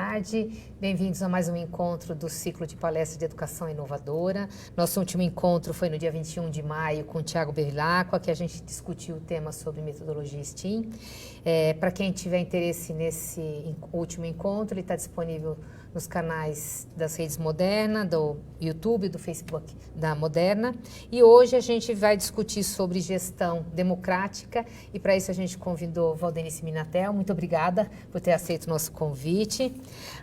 tarde. Bem-vindos a mais um encontro do ciclo de palestras de educação inovadora. Nosso último encontro foi no dia 21 de maio com o Thiago Bevilacqua, que a gente discutiu o tema sobre metodologia STEAM. Para quem tiver interesse nesse último encontro, ele está disponível nos canais das redes Moderna, do YouTube, do Facebook da Moderna. E hoje a gente vai discutir sobre gestão democrática e para isso a gente convidou Valdenice Minatel. Muito obrigada por ter aceito o nosso convite.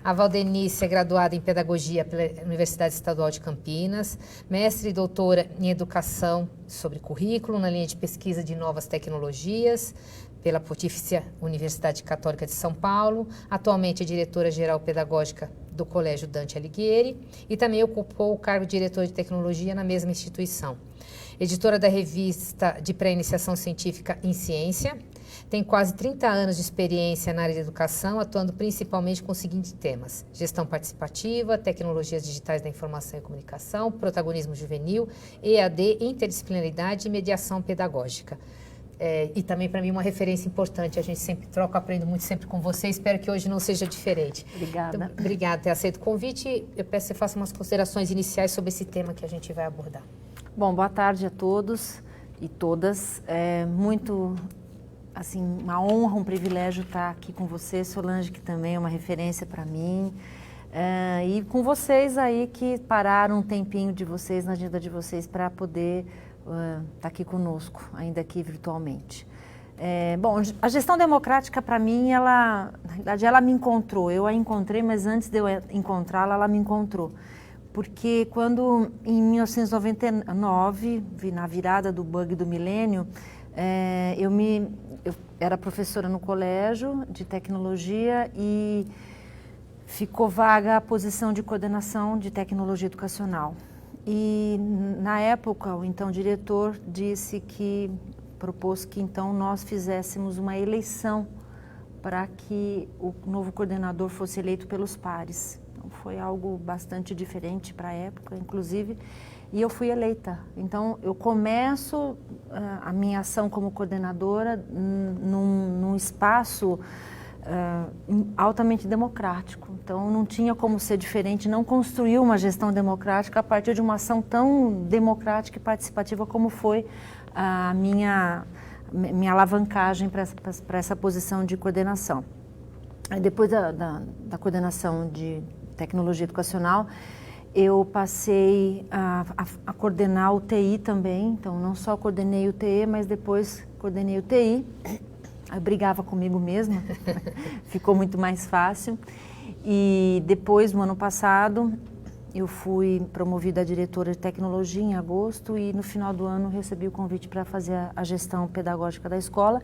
A Valdenice é graduada em Pedagogia pela Universidade Estadual de Campinas, mestre e doutora em Educação sobre Currículo na linha de pesquisa de Novas Tecnologias, pela Pontifícia Universidade Católica de São Paulo. Atualmente é diretora-geral pedagógica do Colégio Dante Alighieri e também ocupou o cargo de diretor de tecnologia na mesma instituição. Editora da revista de pré-iniciação científica em ciência, tem quase 30 anos de experiência na área de educação, atuando principalmente com os seguintes temas: gestão participativa, tecnologias digitais da informação e comunicação, protagonismo juvenil, EAD, interdisciplinaridade e mediação pedagógica. E também para mim uma referência importante, a gente sempre troca, aprendo muito sempre com você, espero que hoje não seja diferente. Obrigada. Então, obrigada por ter aceito o convite, eu peço que você faça umas considerações iniciais sobre esse tema que a gente vai abordar. Bom, boa tarde a todos e todas, é muito, assim, uma honra, um privilégio estar aqui com você, Solange, que também é uma referência para mim, e com vocês aí que pararam um tempinho de vocês, na agenda de vocês, para poder tá aqui conosco, ainda aqui virtualmente. Bom, a gestão democrática para mim, na verdade, ela me encontrou. Eu a encontrei, mas antes de eu encontrá-la, ela me encontrou. Porque quando, em 1999, na virada do bug do milênio, eu era professora no colégio de tecnologia e ficou vaga a posição de coordenação de tecnologia educacional. E na época o então diretor propôs que então nós fizéssemos uma eleição para que o novo coordenador fosse eleito pelos pares. Então foi algo bastante diferente para a época, inclusive, e eu fui eleita. Então eu começo a minha ação como coordenadora num espaço altamente democrático. Então não tinha como ser diferente, não construir uma gestão democrática a partir de uma ação tão democrática e participativa como foi a minha alavancagem para essa posição de coordenação. Depois da coordenação de tecnologia educacional, eu passei a coordenar o TI também. Então não só coordenei o TE, mas depois coordenei o TI. Eu brigava comigo mesma, ficou muito mais fácil. E depois, no ano passado, eu fui promovida a diretora de tecnologia em agosto e no final do ano recebi o convite para fazer a gestão pedagógica da escola.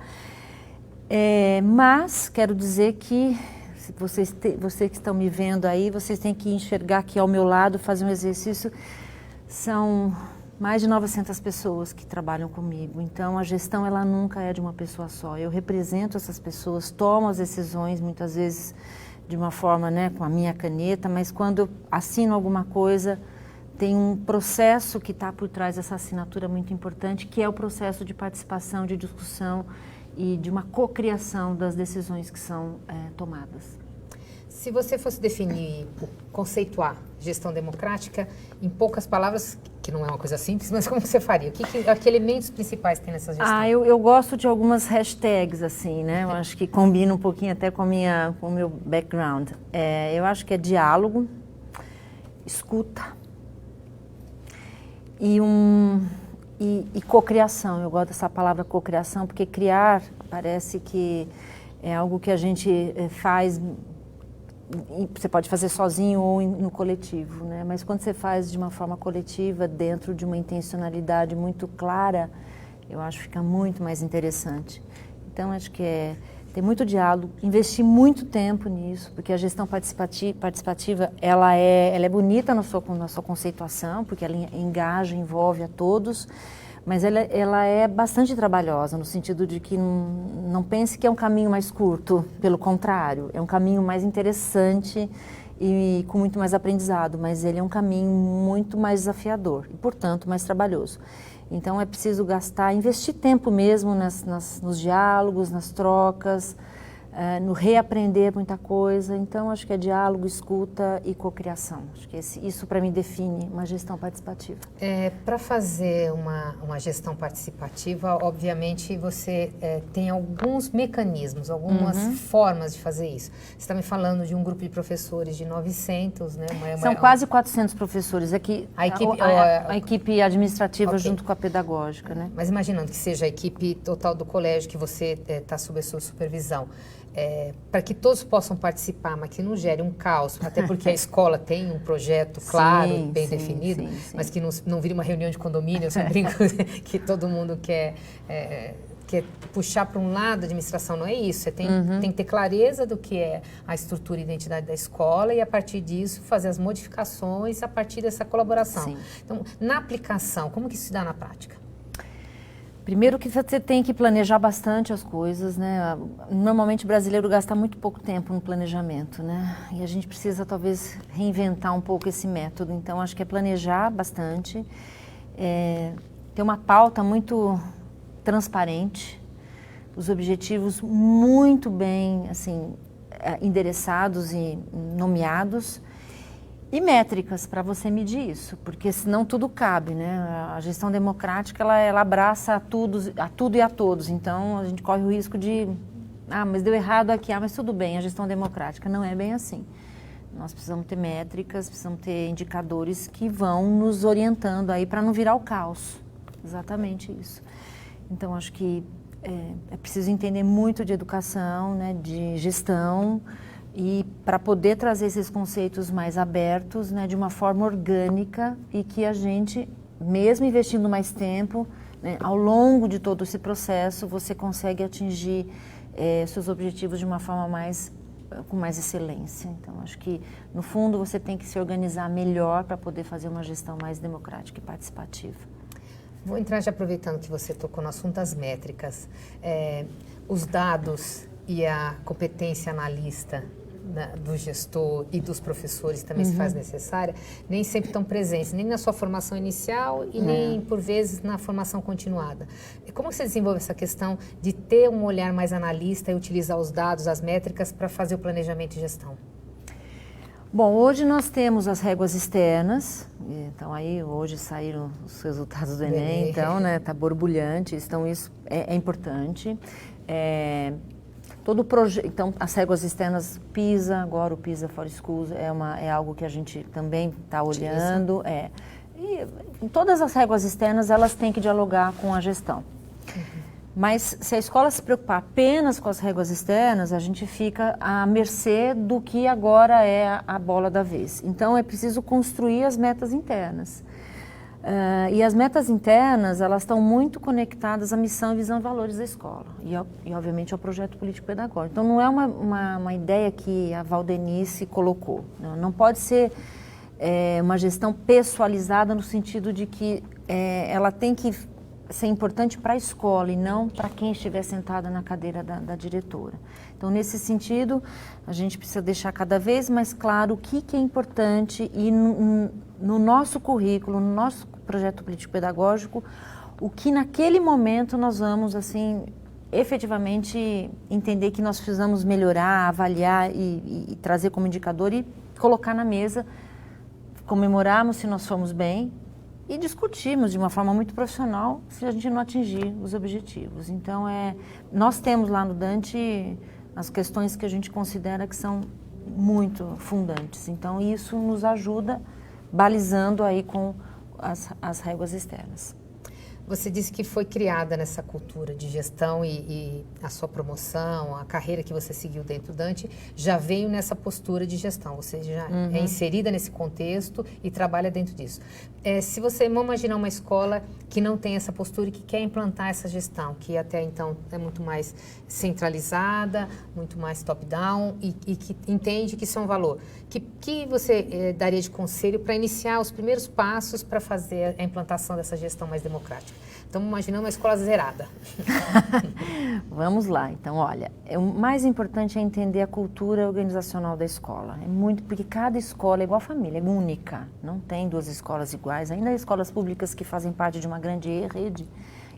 Mas quero dizer que, vocês que estão me vendo aí, vocês têm que enxergar aqui ao meu lado, fazer um exercício. São mais de 900 pessoas que trabalham comigo, então a gestão ela nunca é de uma pessoa só. Eu represento essas pessoas, tomo as decisões muitas vezes de uma forma, com a minha caneta, mas quando eu assino alguma coisa, tem um processo que está por trás dessa assinatura muito importante, que é o processo de participação, de discussão e de uma cocriação das decisões que são tomadas. Se você fosse definir, conceituar gestão democrática, em poucas palavras, que não é uma coisa simples, mas como você faria? Que elementos principais tem nessa gestão? Eu gosto de algumas hashtags, assim, né? Eu acho que combina um pouquinho até com o meu background. Eu acho que é diálogo, escuta e cocriação. Eu gosto dessa palavra cocriação, porque criar parece que é algo que a gente faz. Você pode fazer sozinho ou no coletivo, né? Mas quando você faz de uma forma coletiva, dentro de uma intencionalidade muito clara, eu acho que fica muito mais interessante. Então, acho que tem muito diálogo, investir muito tempo nisso, porque a gestão participativa ela é bonita na sua conceituação, porque ela engaja, envolve a todos, mas ela é bastante trabalhosa, no sentido de que não pense que é um caminho mais curto, pelo contrário, é um caminho mais interessante e com muito mais aprendizado, mas ele é um caminho muito mais desafiador e, portanto, mais trabalhoso. Então é preciso investir tempo mesmo nos diálogos, nas trocas, no reaprender muita coisa. Então, acho que é diálogo, escuta e cocriação. Acho que isso, para mim, define uma gestão participativa. Para fazer uma gestão participativa, obviamente, você tem alguns mecanismos, algumas formas de fazer isso. Você está me falando de um grupo de professores de 900, né? São quase 400 professores. Aqui, a equipe administrativa junto com a pedagógica, né? Mas imaginando que seja a equipe total do colégio, que você está sob a sua supervisão, para que todos possam participar, mas que não gere um caos, até porque a escola tem um projeto claro, bem definido, mas que não vire uma reunião de condomínio, eu sempre brinco que todo mundo quer puxar para um lado a administração, não é isso. Você tem que ter clareza do que é a estrutura e identidade da escola e, a partir disso, fazer as modificações a partir dessa colaboração. Sim. Então, na aplicação, como que isso se dá na prática? Primeiro que você tem que planejar bastante as coisas, né? Normalmente o brasileiro gasta muito pouco tempo no planejamento, né? E a gente precisa talvez reinventar um pouco esse método. Então acho que é planejar bastante, ter uma pauta muito transparente, os objetivos muito bem assim endereçados e nomeados. E métricas para você medir isso, porque senão tudo cabe, né? A gestão democrática, ela abraça a tudo e a todos. Então, a gente corre o risco de, mas deu errado aqui, mas tudo bem, a gestão democrática não é bem assim. Nós precisamos ter métricas, precisamos ter indicadores que vão nos orientando aí para não virar o caos. Exatamente isso. Então, acho que é preciso entender muito de educação, né, de gestão, e para poder trazer esses conceitos mais abertos, né, de uma forma orgânica e que a gente, mesmo investindo mais tempo, né, ao longo de todo esse processo, você consegue atingir seus objetivos de uma forma com mais excelência. Então, acho que, no fundo, você tem que se organizar melhor para poder fazer uma gestão mais democrática e participativa. Vou entrar já aproveitando que você tocou no assunto das métricas. Os dados e a competência analista do gestor e dos professores também se faz necessária, nem sempre estão presentes, nem na sua formação inicial e nem, por vezes, na formação continuada. Como você desenvolve essa questão de ter um olhar mais analista e utilizar os dados, as métricas, para fazer o planejamento e gestão? Bom, hoje nós temos as réguas externas, então aí hoje saíram os resultados do Enem, então, né, tá borbulhante, então isso é importante. Todo o projeto, então, as réguas externas, PISA, agora o PISA for Schools é algo que a gente também está olhando. E todas as réguas externas, elas têm que dialogar com a gestão. Mas se a escola se preocupar apenas com as réguas externas, a gente fica à mercê do que agora é a bola da vez. Então, é preciso construir as metas internas. E as metas internas, elas estão muito conectadas à missão, visão e valores da escola. E obviamente, ao projeto político-pedagógico. Então, não é uma ideia que a Valdenice colocou. Não pode ser uma gestão pessoalizada no sentido de que ela tem que ser importante para a escola e não para quem estiver sentada na cadeira da diretora. Então, nesse sentido, a gente precisa deixar cada vez mais claro o que é importante e no nosso currículo, no nosso projeto político-pedagógico, o que naquele momento nós vamos, assim, efetivamente entender que nós precisamos melhorar, avaliar e trazer como indicador e colocar na mesa, comemorarmos se nós fomos bem e discutirmos de uma forma muito profissional se a gente não atingir os objetivos. Então, nós temos lá no Dante as questões que a gente considera que são muito fundantes. Então, isso nos ajuda balizando aí com as réguas externas. Você disse que foi criada nessa cultura de gestão e a sua promoção, a carreira que você seguiu dentro do Dante, já veio nessa postura de gestão. Você já é inserida nesse contexto e trabalha dentro disso. Se você imaginar uma escola que não tem essa postura e que quer implantar essa gestão, que até então é muito mais centralizada, muito mais top-down e que entende que isso é um valor, que você daria de conselho para iniciar os primeiros passos para fazer a implantação dessa gestão mais democrática? Estamos imaginando uma escola zerada. Vamos lá. Então, olha, o mais importante é entender a cultura organizacional da escola. Porque cada escola é igual a família, é única. Não tem duas escolas iguais. Ainda há escolas públicas que fazem parte de uma grande rede,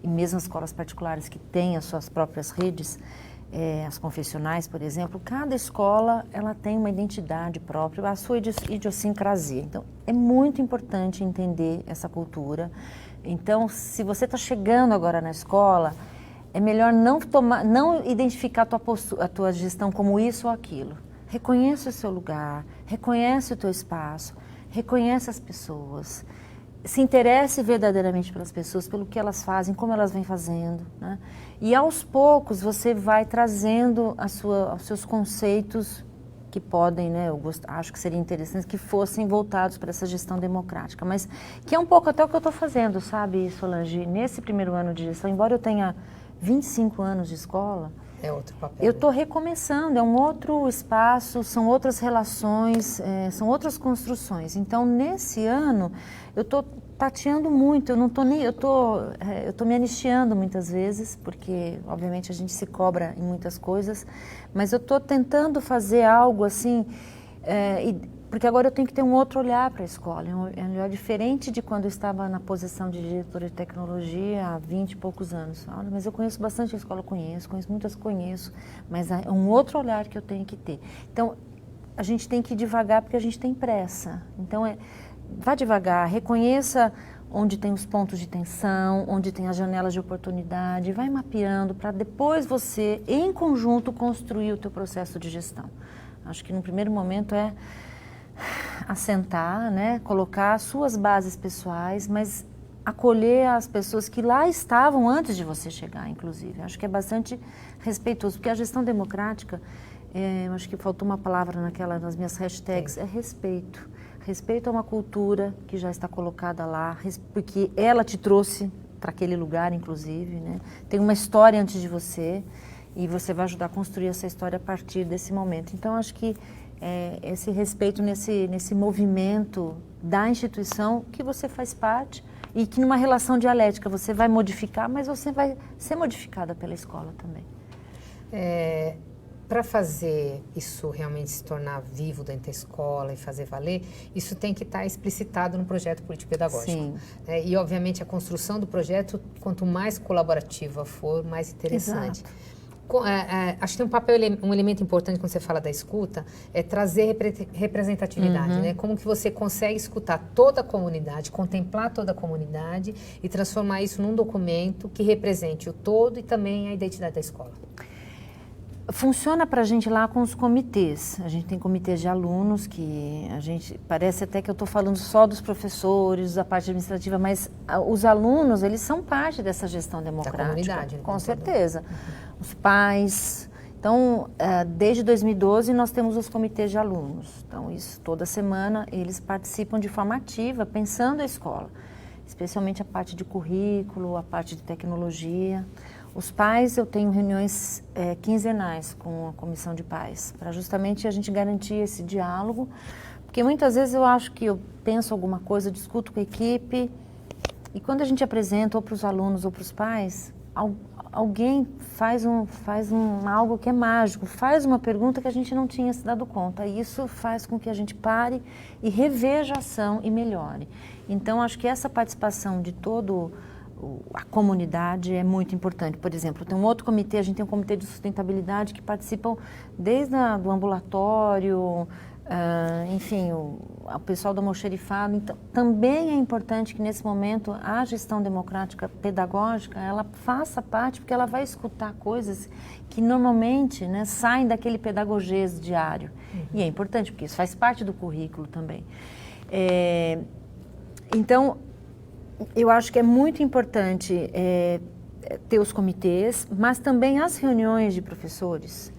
e mesmo as escolas particulares que têm as suas próprias redes, as confessionais, por exemplo, cada escola ela tem uma identidade própria, a sua idiosincrasia. Então, é muito importante entender essa cultura. Então, se você está chegando agora na escola, é melhor não identificar a tua gestão como isso ou aquilo. Reconheça o seu lugar, reconhece o teu espaço, reconhece as pessoas. Se interesse verdadeiramente pelas pessoas, pelo que elas fazem, como elas vêm fazendo, né? E aos poucos você vai trazendo os seus conceitos que podem, né, acho que seria interessante que fossem voltados para essa gestão democrática, mas que é um pouco até o que eu estou fazendo, sabe, Solange? Nesse primeiro ano de gestão, embora eu tenha 25 anos de escola, é outro papel. Eu estou recomeçando, é um outro espaço, são outras relações, são outras construções. Então, nesse ano, eu estou tateando muito, eu estou me anistiando muitas vezes, porque, obviamente, a gente se cobra em muitas coisas, mas eu estou tentando fazer algo assim, porque agora eu tenho que ter um outro olhar para a escola, um olhar diferente de quando eu estava na posição de diretora de tecnologia há 20 e poucos anos. Olha, mas eu conheço bastante a escola, conheço muitas, mas é um outro olhar que eu tenho que ter. Então, a gente tem que ir devagar porque a gente tem pressa. Então, vá devagar, reconheça onde tem os pontos de tensão, onde tem as janelas de oportunidade, vai mapeando para depois você, em conjunto, construir o teu processo de gestão. Acho que no primeiro momento assentar, né, colocar suas bases pessoais, mas acolher as pessoas que lá estavam antes de você chegar, inclusive. Acho que é bastante respeitoso, porque a gestão democrática, acho que faltou uma palavra nas minhas hashtags, é respeito. Respeito a uma cultura que já está colocada lá, porque ela te trouxe para aquele lugar, inclusive, né? Tem uma história antes de você e você vai ajudar a construir essa história a partir desse momento. Então, acho que esse respeito nesse movimento da instituição que você faz parte e que numa relação dialética você vai modificar, mas você vai ser modificada pela escola também. Para fazer isso realmente se tornar vivo dentro da escola e fazer valer, isso tem que estar explicitado no projeto político-pedagógico. Sim. E, obviamente, a construção do projeto, quanto mais colaborativa for, mais interessante. Exato. Acho que tem um elemento importante quando você fala da escuta, é trazer representatividade, né? Como que você consegue escutar toda a comunidade, contemplar toda a comunidade e transformar isso num documento que represente o todo e também a identidade da escola. Funciona para a gente lá com os comitês. A gente tem comitês de alunos que parece até que eu estou falando só dos professores, da parte administrativa, mas os alunos, eles são parte dessa gestão democrática. Da comunidade. Com certeza. Os pais. Então, desde 2012 nós temos os comitês de alunos. Então, isso toda semana eles participam de forma ativa, pensando a escola, especialmente a parte de currículo, a parte de tecnologia. Os pais, eu tenho reuniões quinzenais com a comissão de pais, para justamente a gente garantir esse diálogo, porque muitas vezes eu acho que eu penso alguma coisa, discuto com a equipe, e quando a gente apresenta ou para os alunos ou para os pais, alguém faz algo que é mágico, faz uma pergunta que a gente não tinha se dado conta, e isso faz com que a gente pare e reveja a ação e melhore. Então, acho que essa participação de a comunidade é muito importante. Por exemplo, tem um outro comitê, a gente tem um comitê de sustentabilidade que participam desde do ambulatório, enfim, o pessoal do almoxerifado. Então, também é importante que nesse momento a gestão democrática pedagógica, ela faça parte, porque ela vai escutar coisas que normalmente, né, saem daquele pedagogês diário. E é importante, porque isso faz parte do currículo também. Então, eu acho que é muito importante ter os comitês, mas também as reuniões de professores,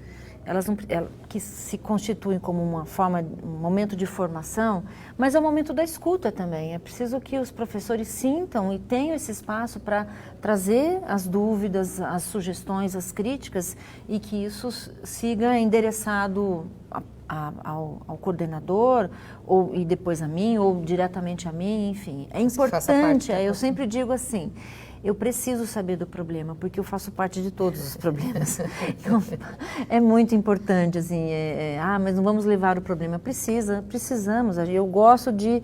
que se constituem como um momento de formação, mas é um momento da escuta também. É preciso que os professores sintam e tenham esse espaço para trazer as dúvidas, as sugestões, as críticas, e que isso siga endereçado ao coordenador, e depois a mim, ou diretamente a mim, enfim. É importante, eu sempre digo assim, eu preciso saber do problema, porque eu faço parte de todos os problemas. Então, é muito importante, assim, mas não vamos levar o problema. Precisamos. Eu gosto de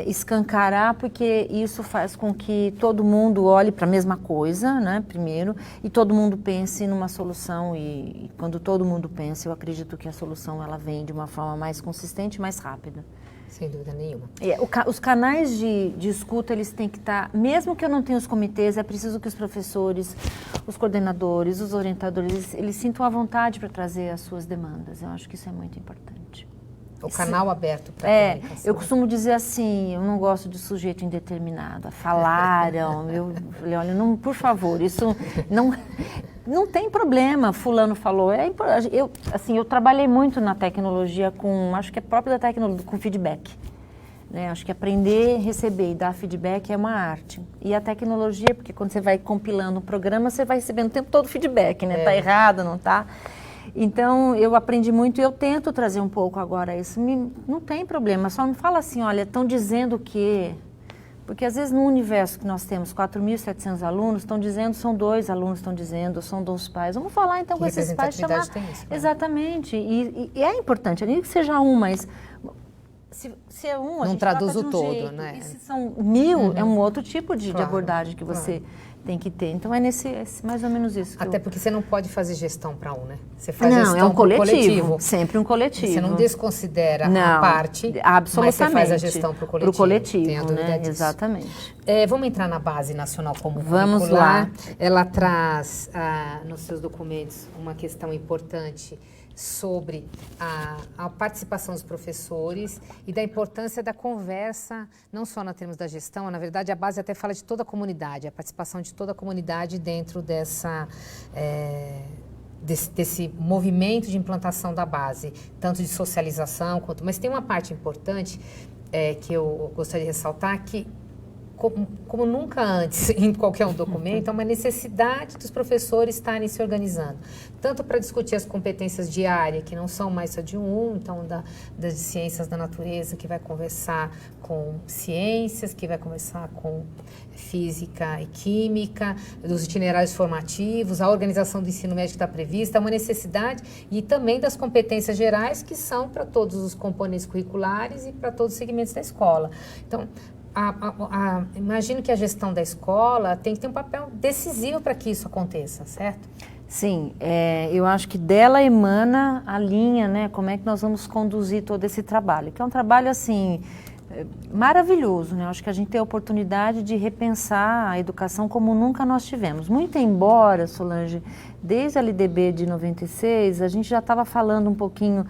escancarar, porque isso faz com que todo mundo olhe para a mesma coisa, né, primeiro, e todo mundo pense numa solução. E quando todo mundo pensa, eu acredito que a solução ela vem de uma forma mais consistente e mais rápida. Sem dúvida nenhuma. Os canais de escuta, eles têm que estar, mesmo que eu não tenha os comitês, é preciso que os professores, os coordenadores, os orientadores, eles sintam a vontade para trazer as suas demandas. Eu acho que isso é muito importante. O canal aberto para a comunicação. Eu costumo dizer assim, eu não gosto de sujeito indeterminado. Falaram, eu falei, olha, não, por favor, isso não tem problema, fulano falou. Eu trabalhei muito na tecnologia acho que é próprio da tecnologia, com feedback. Né? Acho que aprender, receber e dar feedback é uma arte. E a tecnologia, porque quando você vai compilando um programa, você vai recebendo o tempo todo feedback, né? Tá errado, não tá? Então, eu aprendi muito e eu tento trazer um pouco agora isso. Não tem problema, só não fala assim, olha, estão dizendo que... Porque às vezes no universo que nós temos 4.700 alunos, estão dizendo, são 2 alunos estão dizendo, são 2 pais. Vamos falar então com esses pais, chamar... Tem isso, né? Exatamente, e é importante, nem que seja um, mas... Se é um, a não gente traduz trata o de um todo, jeito, né? E se são 1.000, é um outro tipo de abordagem que você tem que ter. Então, é mais ou menos isso. Até porque você não pode fazer gestão para um, né? Você faz gestão é um coletivo. Sempre um coletivo. Você não desconsidera a parte, absolutamente. Mas você faz a gestão para o coletivo. Para o coletivo, tem a dúvida né? disso. Exatamente. Vamos entrar na Base Nacional Comum Vamos Curricular. lá. Ela traz nos seus documentos uma questão importante sobre a participação dos professores e da importância da conversa, não só na termos da gestão, na verdade a base até fala de toda a comunidade, a participação de toda a comunidade dentro desse movimento de implantação da base, tanto de socialização quanto... Mas tem uma parte importante que eu gostaria de ressaltar, que como nunca antes em qualquer um documento, há uma necessidade dos professores estarem se organizando, tanto para discutir as competências de área, que não são mais só de então das ciências da natureza, que vai conversar com ciências, que vai conversar com física e química, dos itinerários formativos, a organização do ensino médio que está prevista, há uma necessidade, e também das competências gerais, que são para todos os componentes curriculares e para todos os segmentos da escola. Então, imagino que a gestão da escola tem que ter um papel decisivo para que isso aconteça, certo? Sim, eu acho que dela emana a linha, né? Como é que nós vamos conduzir todo esse trabalho, que é um trabalho, assim, maravilhoso, né? Eu acho que a gente tem a oportunidade de repensar a educação como nunca nós tivemos. Muito embora, Solange, desde a LDB de 96, a gente já estava falando um pouquinho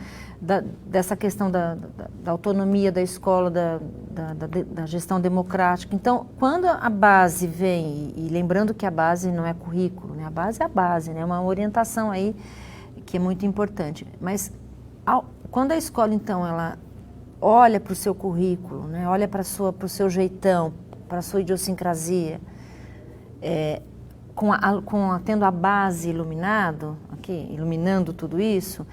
dessa questão da autonomia da escola, da gestão democrática. Então, quando a base vem, e lembrando que a base não é currículo, né? A base, né? É uma orientação aí que é muito importante. Mas quando a escola, então, ela olha para o seu currículo, né? Olha para o seu jeitão, para a sua idiosincrasia, tendo a base iluminando tudo isso,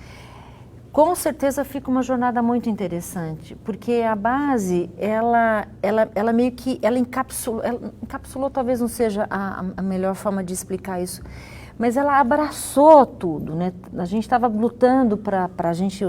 com certeza fica uma jornada muito interessante, porque a base, ela meio que, ela encapsulou, talvez não seja a melhor forma de explicar isso, mas ela abraçou tudo, né? A gente estava lutando para a gente...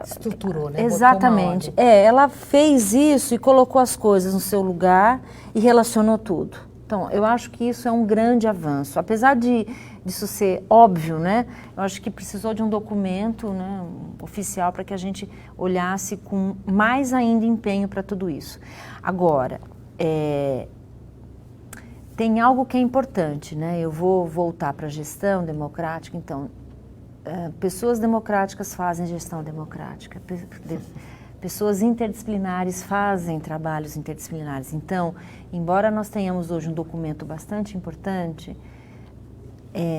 Estruturou, né? Exatamente. Ela fez isso e colocou as coisas no seu lugar e relacionou tudo. Então, eu acho que isso é um grande avanço. Apesar disso ser óbvio, né? Eu acho que precisou de um documento, né, oficial para que a gente olhasse com mais ainda empenho para tudo isso. Agora, tem algo que é importante, né? Eu vou voltar para a gestão democrática. Então, pessoas democráticas fazem gestão democrática. Pessoas interdisciplinares fazem trabalhos interdisciplinares. Então, embora nós tenhamos hoje um documento bastante importante,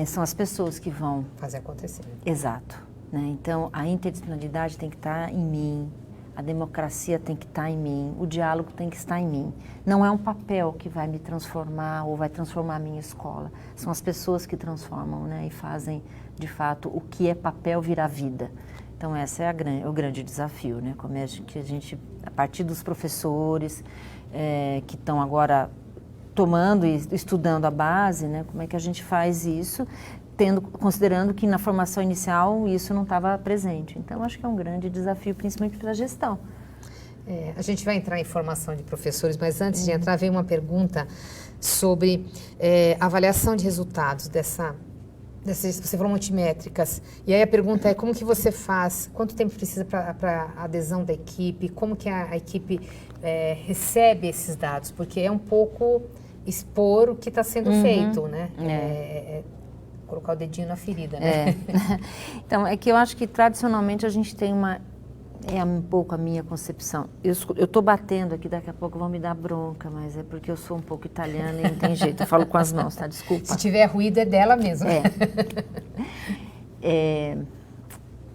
são as pessoas que vão fazer acontecer. Exato. Né? Então, a interdisciplinaridade tem que estar em mim, a democracia tem que estar em mim, o diálogo tem que estar em mim. Não é um papel que vai me transformar ou vai transformar a minha escola. São as pessoas que transformam, né? E fazem, de fato, o que é papel virar vida. Então, esse é o grande desafio, né? Como é que a gente, a partir dos professores que estão agora tomando e estudando a base, né? Como é que a gente faz isso, considerando que na formação inicial isso não estava presente. Então, acho que é um grande desafio, principalmente para a gestão. A gente vai entrar em formação de professores, mas antes de entrar, veio uma pergunta sobre avaliação de resultados você falou multimétricas, e aí a pergunta é como que você faz, quanto tempo precisa para a adesão da equipe, como que a equipe recebe esses dados, porque é um pouco expor o que está sendo feito, né? Colocar o dedinho na ferida, né? Então, é que eu acho que tradicionalmente a gente tem um pouco a minha concepção. Eu estou batendo aqui, daqui a pouco vão me dar bronca, mas é porque eu sou um pouco italiana e não tem jeito. Eu falo com as mãos, tá? Desculpa. Se tiver ruído é dela mesmo.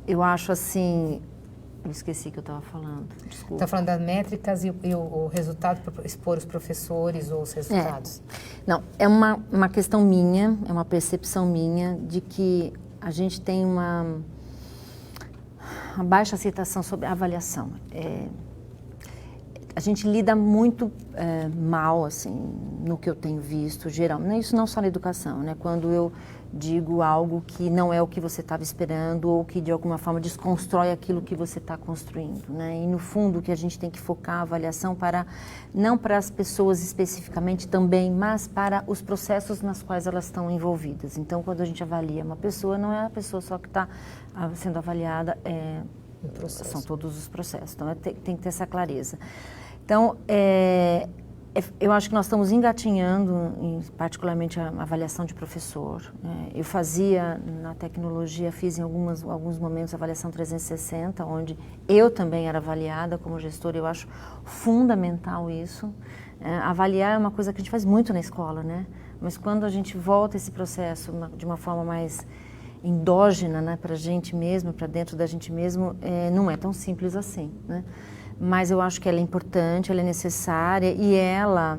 Eu acho assim... Eu esqueci o que eu estava falando, desculpa. Está falando das métricas e o resultado para expor os professores ou os resultados. Não, é uma questão minha, é uma percepção minha de que a gente tem uma baixa aceitação sobre a avaliação. A gente lida muito mal, assim, no que eu tenho visto, geral. Isso não só na educação, né? Quando eu digo algo que não é o que você estava esperando ou que de alguma forma desconstrói aquilo que você está construindo, né? E no fundo o que a gente tem que focar a avaliação não para as pessoas especificamente também, mas para os processos nas quais elas estão envolvidas. Então, quando a gente avalia uma pessoa, não é a pessoa só que está sendo avaliada, são todos os processos. Então, tem que ter essa clareza. Então, eu acho que nós estamos engatinhando, particularmente a avaliação de professor. Eu fazia na tecnologia, fiz em alguns momentos a avaliação 360, onde eu também era avaliada como gestora. Eu acho fundamental isso. Avaliar é uma coisa que a gente faz muito na escola, né? Mas quando a gente volta esse processo de uma forma mais endógena, né, para a gente mesmo, para dentro da gente mesmo, não é tão simples assim, né? Mas eu acho que ela é importante, ela é necessária e ela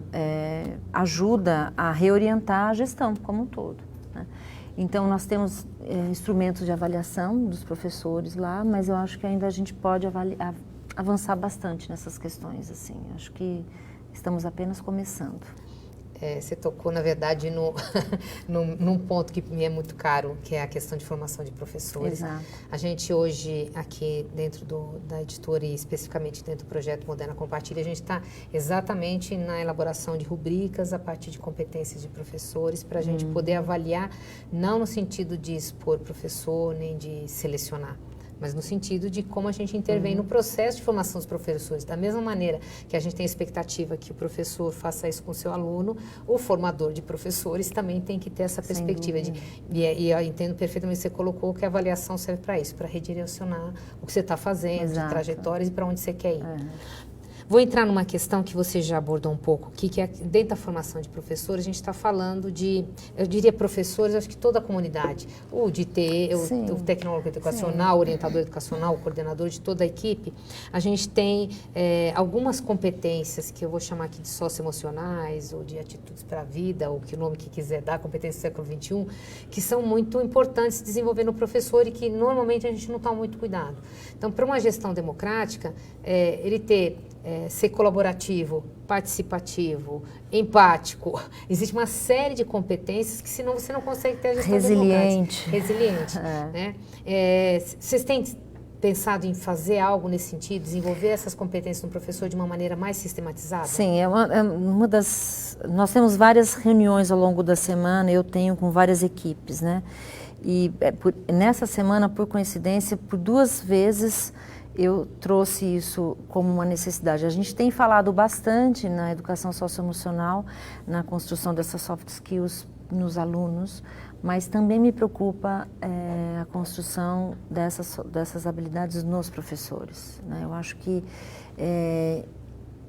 ajuda a reorientar a gestão como um todo, né? Então, nós temos instrumentos de avaliação dos professores lá, mas eu acho que ainda a gente pode avançar bastante nessas questões, assim. Acho que estamos apenas começando. Você tocou, na verdade, num ponto que me é muito caro, que é a questão de formação de professores. Exato. A gente hoje, aqui dentro da editora e especificamente dentro do projeto Moderna Compartilha, a gente está exatamente na elaboração de rubricas a partir de competências de professores para a gente poder avaliar, não no sentido de expor professor nem de selecionar, mas no sentido de como a gente intervém no processo de formação dos professores. Da mesma maneira que a gente tem a expectativa que o professor faça isso com o seu aluno, o formador de professores também tem que ter essa perspectiva. E eu entendo perfeitamente que você colocou que a avaliação serve para isso, para redirecionar o que você está fazendo, de trajetórias e para onde você quer ir. Vou entrar numa questão que você já abordou um pouco, que é dentro da formação de professores, a gente está falando de, eu diria professores, acho que toda a comunidade, o tecnólogo educacional, o orientador educacional, o coordenador de toda a equipe, a gente tem algumas competências que eu vou chamar aqui de socioemocionais ou de atitudes para a vida, ou que o nome que quiser dar, competências do século XXI, que são muito importantes desenvolver no professor e que normalmente a gente não toma muito cuidado. Então, para uma gestão democrática, ele ser colaborativo, participativo, empático. Existe uma série de competências que senão você não consegue ter a gestão democrática. Resiliente. Né? Vocês têm pensado em fazer algo nesse sentido, desenvolver essas competências no professor de uma maneira mais sistematizada? Sim, nós temos várias reuniões ao longo da semana, eu tenho com várias equipes, né? E nessa semana, por coincidência, por 2 vezes eu trouxe isso como uma necessidade. A gente tem falado bastante na educação socioemocional, na construção dessas soft skills nos alunos, mas também me preocupa a construção dessas habilidades nos professores, né? Eu acho que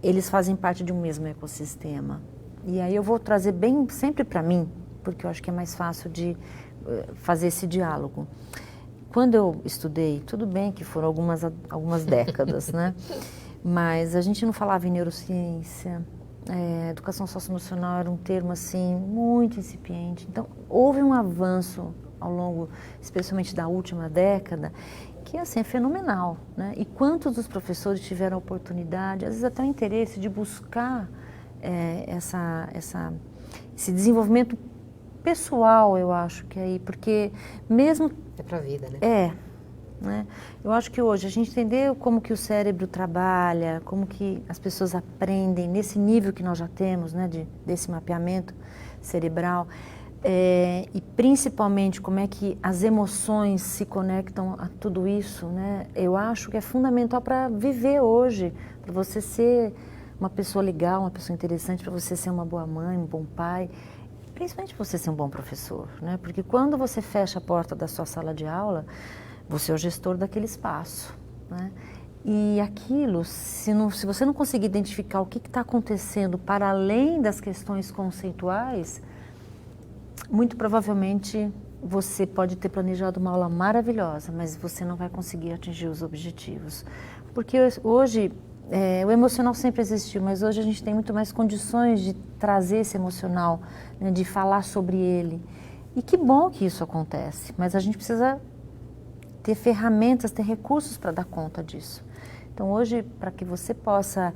eles fazem parte de um mesmo ecossistema. E aí eu vou trazer bem sempre para mim, porque eu acho que é mais fácil de fazer esse diálogo. Quando eu estudei, tudo bem que foram algumas décadas, né? Mas a gente não falava em neurociência, educação socioemocional era um termo assim muito incipiente. Então, houve um avanço ao longo, especialmente da última década, que assim, é fenomenal, né? E quantos dos professores tiveram a oportunidade, às vezes até o interesse de buscar esse desenvolvimento pessoal, eu acho que aí, porque mesmo... É para a vida, né? Né? Eu acho que hoje a gente entendeu como que o cérebro trabalha, como que as pessoas aprendem nesse nível que nós já temos, né, desse mapeamento cerebral, e principalmente como é que as emoções se conectam a tudo isso, né? Eu acho que é fundamental para viver hoje, para você ser uma pessoa legal, uma pessoa interessante, para você ser uma boa mãe, um bom pai, principalmente para você ser um bom professor, né? Porque quando você fecha a porta da sua sala de aula, você é o gestor daquele espaço, né? E aquilo, se você não conseguir identificar o que está acontecendo para além das questões conceituais, muito provavelmente você pode ter planejado uma aula maravilhosa, mas você não vai conseguir atingir os objetivos. Porque hoje, o emocional sempre existiu, mas hoje a gente tem muito mais condições de trazer esse emocional, né, de falar sobre ele. E que bom que isso acontece, mas a gente precisa ter ferramentas, ter recursos para dar conta disso. Então hoje, para que você possa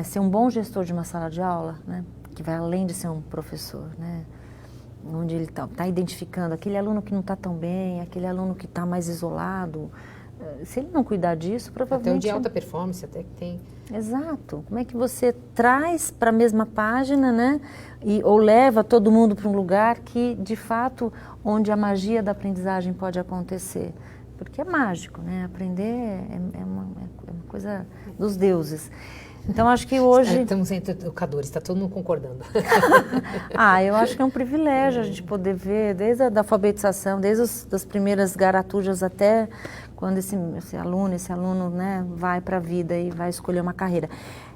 ser um bom gestor de uma sala de aula, né, que vai além de ser um professor, né, onde ele está identificando aquele aluno que não está tão bem, aquele aluno que está mais isolado, se ele não cuidar disso, provavelmente... Até o de alta performance até que tem... Exato. Como é que você traz para a mesma página, né, ou leva todo mundo para um lugar que, de fato, onde a magia da aprendizagem pode acontecer? Porque é mágico, né? Aprender é uma coisa dos deuses. Então, acho que hoje... Estamos entre educadores, está todo mundo concordando. Eu acho que é um privilégio a gente poder ver, desde a alfabetização, desde as primeiras garatujas até quando esse aluno, né, vai para a vida e vai escolher uma carreira.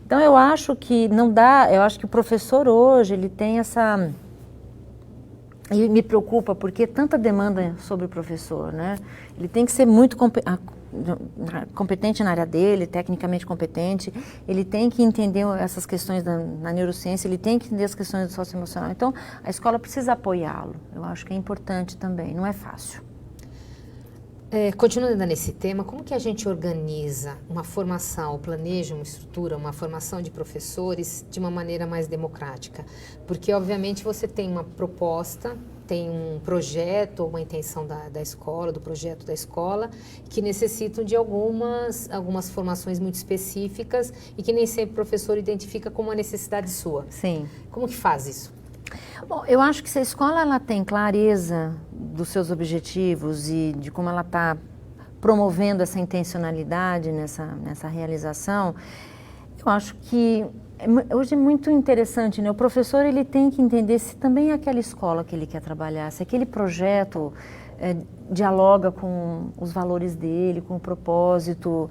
Então, eu acho que não dá... Eu acho que o professor hoje, ele tem essa... E me preocupa porque tanta demanda sobre o professor, né? Ele tem que ser muito competente na área dele, tecnicamente competente, ele tem que entender essas questões na neurociência, ele tem que entender as questões do socioemocional. Então, a escola precisa apoiá-lo. Eu acho que é importante também, não é fácil. Continuando nesse tema, como que a gente organiza uma formação, planeja uma estrutura, uma formação de professores de uma maneira mais democrática? Porque, obviamente, você tem uma proposta, tem um projeto ou uma intenção da escola, do projeto da escola, que necessitam de algumas formações muito específicas e que nem sempre o professor identifica como uma necessidade sua. Sim. Como que faz isso? Bom, eu acho que se a escola ela tem clareza dos seus objetivos e de como ela está promovendo essa intencionalidade nessa realização, eu acho que hoje é muito interessante, né? O professor ele tem que entender se também é aquela escola que ele quer trabalhar, se aquele projeto dialoga com os valores dele, com o propósito.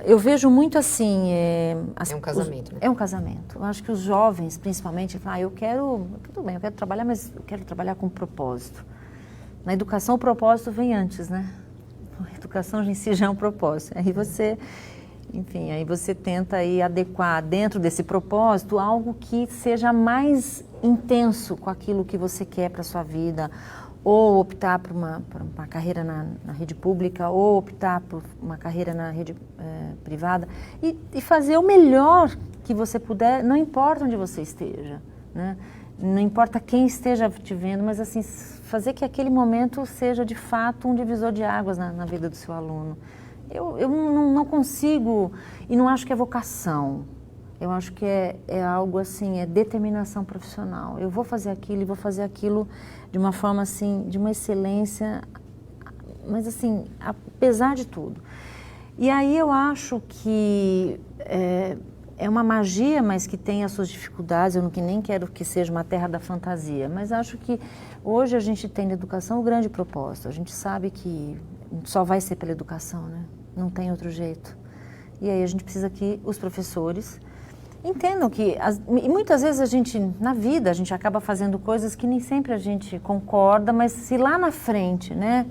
Eu vejo muito assim... É um casamento, né? É um casamento. Eu acho que os jovens, principalmente, falam, tudo bem, eu quero trabalhar, mas eu quero trabalhar com propósito. Na educação, o propósito vem antes, né? A educação em si já é um propósito. Aí você tenta aí adequar dentro desse propósito algo que seja mais intenso com aquilo que você quer para a sua vida, ou optar por uma carreira na rede pública, ou optar por uma carreira na rede privada, e fazer o melhor que você puder, não importa onde você esteja, né? Não importa quem esteja te vendo, mas assim, fazer que aquele momento seja de fato um divisor de águas na vida do seu aluno. Eu não consigo, e não acho que é vocação. Eu acho que é algo assim, é determinação profissional. Eu vou fazer aquilo e vou fazer aquilo de uma forma assim, de uma excelência, mas assim, apesar de tudo. E aí eu acho que é uma magia, mas que tem as suas dificuldades. Eu nem quero que seja uma terra da fantasia, mas acho que hoje a gente tem na educação o grande propósito. A gente sabe que só vai ser pela educação, né? Não tem outro jeito. E aí a gente precisa que os professores entendam que, e muitas vezes na vida, a gente acaba fazendo coisas que nem sempre a gente concorda, mas se lá na frente, né,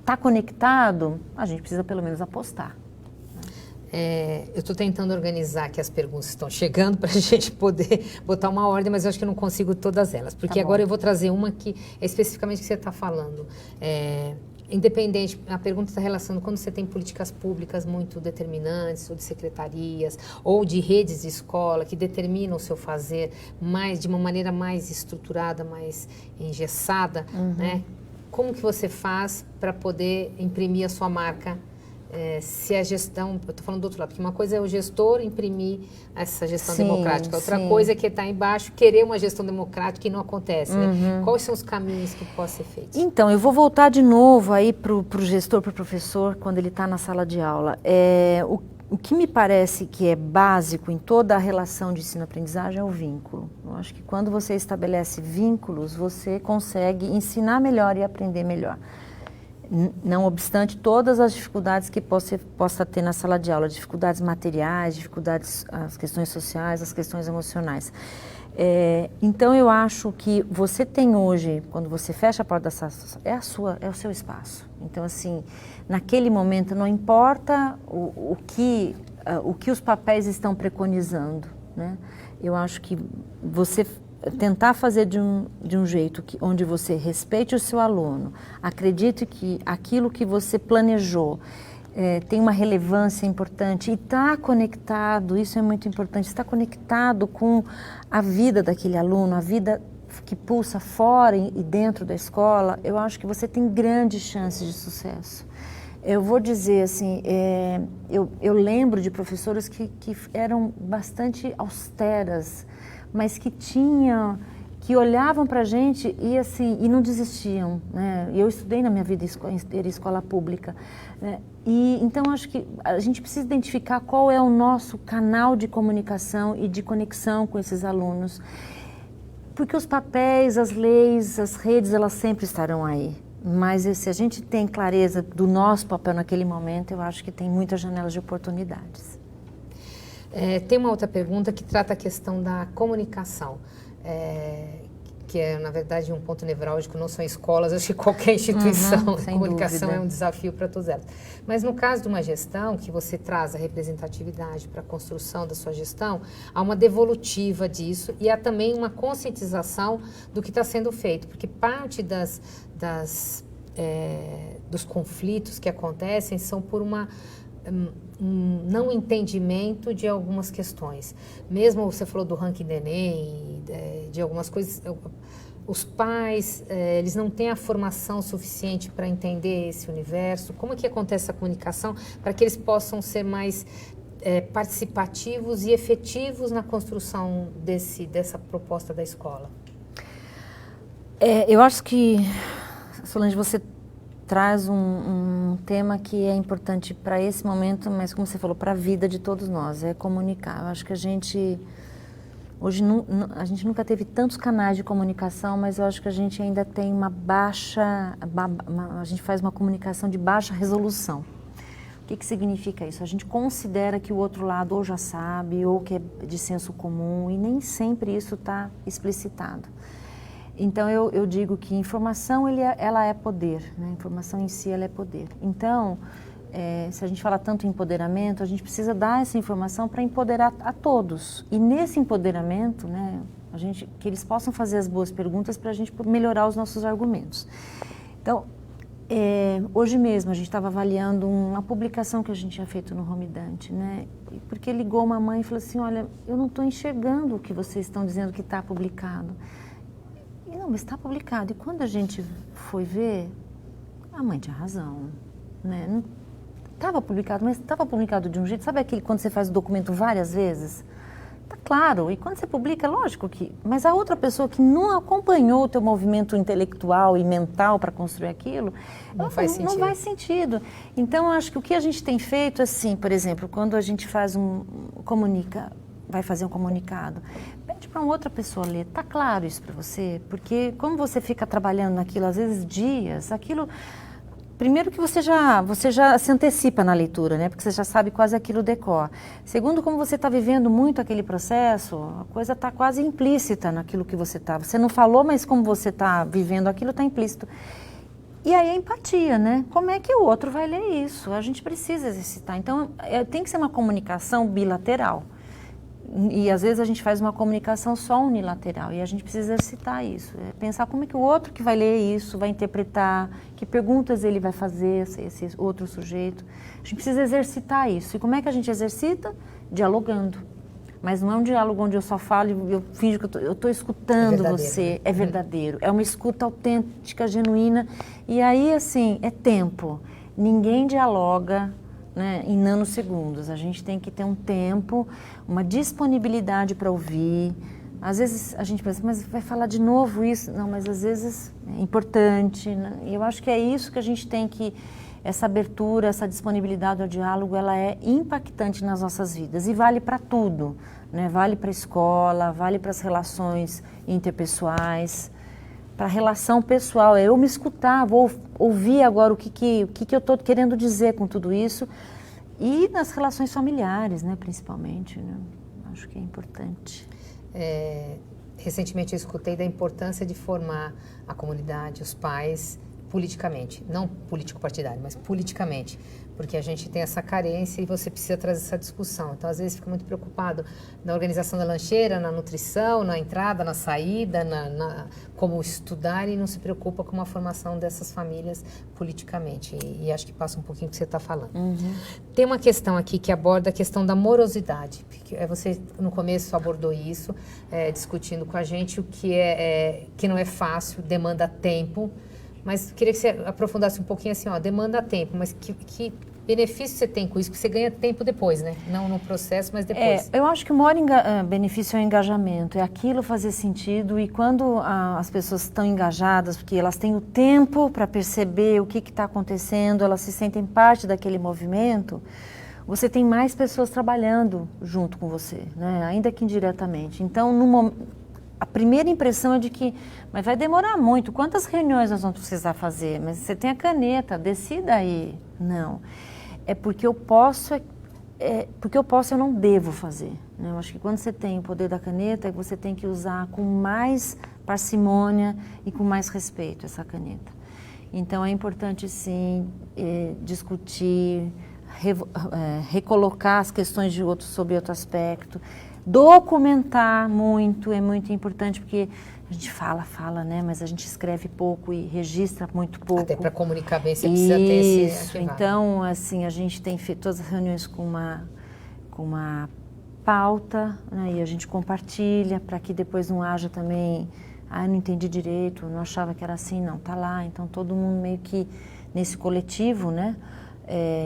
tá conectado, a gente precisa pelo menos apostar. Eu estou tentando organizar aqui as perguntas que estão chegando para a gente poder botar uma ordem, mas eu acho que eu não consigo todas elas, porque agora eu vou trazer uma que é especificamente o que você está falando. independente, a pergunta está relacionando quando você tem políticas públicas muito determinantes, ou de secretarias, ou de redes de escola que determinam o seu fazer de uma maneira mais estruturada, mais engessada, né? Como que você faz para poder imprimir a sua marca? Se a gestão, eu estou falando do outro lado, porque uma coisa é o gestor imprimir essa gestão democrática, outra coisa é que está embaixo querer uma gestão democrática e não acontece, né? Quais são os caminhos que podem ser feitos? Então, eu vou voltar de novo aí para o gestor, para o professor, quando ele está na sala de aula. O que me parece que é básico em toda a relação de ensino-aprendizagem é o vínculo. Eu acho que quando você estabelece vínculos, você consegue ensinar melhor e aprender melhor. Não obstante todas as dificuldades que possa ter na sala de aula, dificuldades materiais, dificuldades, as questões sociais, as questões emocionais. Então eu acho que você tem hoje, quando você fecha a porta da sala, é o seu espaço. Então assim, naquele momento não importa o que os papéis estão preconizando, né? Eu acho que você tentar fazer de um jeito onde você respeite o seu aluno, acredite que aquilo que você planejou tem uma relevância importante e está conectado, isso é muito importante, está conectado com a vida daquele aluno, a vida que pulsa fora e dentro da escola, eu acho que você tem grandes chances de sucesso. Eu vou dizer assim, eu lembro de professoras que eram bastante austeras, mas que olhavam para a gente e assim, e não desistiam, né? Eu estudei na minha vida escola pública, né? E então acho que a gente precisa identificar qual é o nosso canal de comunicação e de conexão com esses alunos, porque os papéis, as leis, as redes, elas sempre estarão aí. Mas se a gente tem clareza do nosso papel naquele momento, eu acho que tem muitas janelas de oportunidades. Tem uma outra pergunta que trata a questão da comunicação, que é, na verdade, um ponto nevrálgico, não só em escolas, acho que qualquer instituição, a comunicação é um desafio para todos elas. Mas no caso de uma gestão, que você traz a representatividade para a construção da sua gestão, há uma devolutiva disso e há também uma conscientização do que está sendo feito, porque parte dos conflitos que acontecem são por um não entendimento de algumas questões. Mesmo você falou do ranking do Enem, de algumas coisas, os pais, eles não têm a formação suficiente para entender esse universo. Como é que acontece a comunicação para que eles possam ser mais participativos e efetivos na construção dessa proposta da escola? Eu acho que, Solange, você traz um tema que é importante para esse momento, mas como você falou, para a vida de todos nós, é comunicar. Eu acho que a gente, hoje, a gente nunca teve tantos canais de comunicação, mas eu acho que a gente ainda tem a gente faz uma comunicação de baixa resolução. O que significa isso? A gente considera que o outro lado ou já sabe, ou que é de senso comum, e nem sempre isso está explicitado. Então, eu digo que informação, ela é poder, né? Informação em si, ela é poder. Então, se a gente fala tanto em empoderamento, a gente precisa dar essa informação para empoderar a todos. E nesse empoderamento, né, que eles possam fazer as boas perguntas para a gente melhorar os nossos argumentos. Então, hoje mesmo a gente estava avaliando uma publicação que a gente tinha feito no Home Dante, né? Porque ligou uma mãe e falou assim, olha, eu não estou enxergando o que vocês estão dizendo que está publicado. Não, mas está publicado. E quando a gente foi ver, a mãe tinha razão, né? Não estava publicado, mas estava publicado de um jeito. Sabe aquele quando você faz o documento várias vezes? Tá claro. E quando você publica, lógico que... Mas a outra pessoa que não acompanhou o teu movimento intelectual e mental para construir aquilo, não faz sentido. Então, eu acho que o que a gente tem feito, assim, por exemplo, quando a gente faz vai fazer um comunicado, pede para uma outra pessoa ler. Tá claro isso para você? Porque como você fica trabalhando naquilo, às vezes dias, aquilo... Primeiro que você já se antecipa na leitura, né? Porque você já sabe quase aquilo decor. Segundo, como você está vivendo muito aquele processo, a coisa está quase implícita naquilo que você está. Você não falou, mas como você está vivendo aquilo, está implícito. E aí a empatia, né? Como é que o outro vai ler isso? A gente precisa exercitar. Então, tem que ser uma comunicação bilateral. E às vezes a gente faz uma comunicação só unilateral e a gente precisa exercitar isso. É pensar como é que o outro que vai ler isso, vai interpretar, que perguntas ele vai fazer, esse outro sujeito. A gente precisa exercitar isso. E como é que a gente exercita? Dialogando. Mas não é um diálogo onde eu só falo e eu finjo que eu estou escutando você. Né? É verdadeiro. É uma escuta autêntica, genuína. E aí, assim, é tempo. Ninguém dialoga, né, em nanosegundos. A gente tem que ter um tempo, uma disponibilidade para ouvir. Às vezes a gente pensa, mas vai falar de novo isso? Não, mas às vezes é importante. Né? E eu acho que é isso que a gente tem que... Essa abertura, essa disponibilidade ao diálogo, ela é impactante nas nossas vidas e vale para tudo. Né? Vale para a escola, vale para as relações interpessoais, para a relação pessoal. É eu me escutar, vou ouvir agora o que eu estou querendo dizer com tudo isso. E nas relações familiares, né, principalmente. Né? Acho que é importante. Recentemente eu escutei da importância de formar a comunidade, os pais, politicamente. Não político-partidário, mas politicamente. Porque a gente tem essa carência e você precisa trazer essa discussão. Então, às vezes, fica muito preocupado na organização da lancheira, na nutrição, na entrada, na saída, como estudar e não se preocupa com a formação dessas famílias politicamente. E acho que passa um pouquinho do que você está falando. Uhum. Tem uma questão aqui que aborda a questão da morosidade. Você, no começo, abordou isso, discutindo com a gente o que não é fácil, demanda tempo. Mas queria que você aprofundasse um pouquinho assim, demanda tempo, mas que benefício você tem com isso? Porque você ganha tempo depois, né? Não no processo, mas depois. Eu acho que o maior benefício é o engajamento, é aquilo fazer sentido e quando as pessoas estão engajadas, porque elas têm o tempo para perceber o que está acontecendo, elas se sentem parte daquele movimento, você tem mais pessoas trabalhando junto com você, né? Ainda que indiretamente. Então, a primeira impressão é de que, mas vai demorar muito, quantas reuniões nós vamos precisar fazer? Mas você tem a caneta, decida aí. Não, é porque eu posso, eu não devo fazer. Né? Eu acho que quando você tem o poder da caneta, você tem que usar com mais parcimônia e com mais respeito essa caneta. Então é importante sim discutir, recolocar as questões sob outro aspecto, documentar muito, é muito importante, porque a gente fala, né? Mas a gente escreve pouco e registra muito pouco. Até para comunicar bem, você precisa ter esse arquivado. Então, assim, a gente tem feito todas as reuniões com uma pauta, né? E a gente compartilha para que depois não haja também, eu não entendi direito, não achava que era assim, não, tá lá. Então, todo mundo meio que nesse coletivo, né?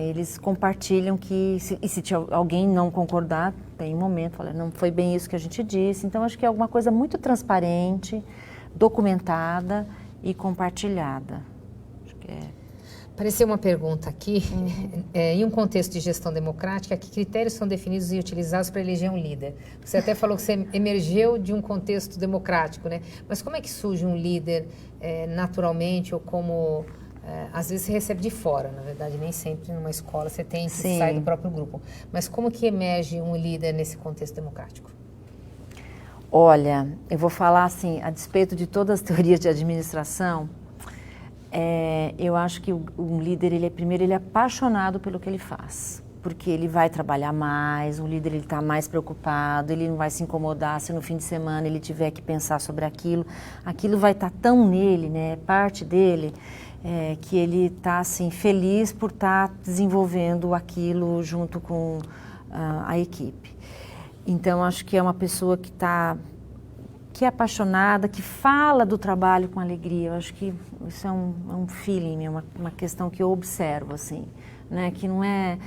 Eles compartilham que, se alguém não concordar, tem um momento, fala, não foi bem isso que a gente disse. Então, acho que é alguma coisa muito transparente, documentada e compartilhada. Acho que Apareceu uma pergunta aqui, em um contexto de gestão democrática, que critérios são definidos e utilizados para eleger um líder? Você até falou que você emergeu de um contexto democrático, né? Mas como é que surge um líder naturalmente ou como... às vezes você recebe de fora, na verdade, nem sempre numa escola você tem que sair do próprio grupo. Mas como que emerge um líder nesse contexto democrático? Olha, eu vou falar assim, a despeito de todas as teorias de administração, eu acho que um líder, primeiro, ele é apaixonado pelo que ele faz. Porque ele vai trabalhar mais, o líder está mais preocupado, ele não vai se incomodar se no fim de semana ele tiver que pensar sobre aquilo. Aquilo vai estar tão nele, né, parte dele, que ele está assim, feliz por estar desenvolvendo aquilo junto com a equipe. Então, acho que é uma pessoa que é apaixonada, que fala do trabalho com alegria. Eu acho que isso é um feeling, é uma questão que eu observo, assim, né? Que não é...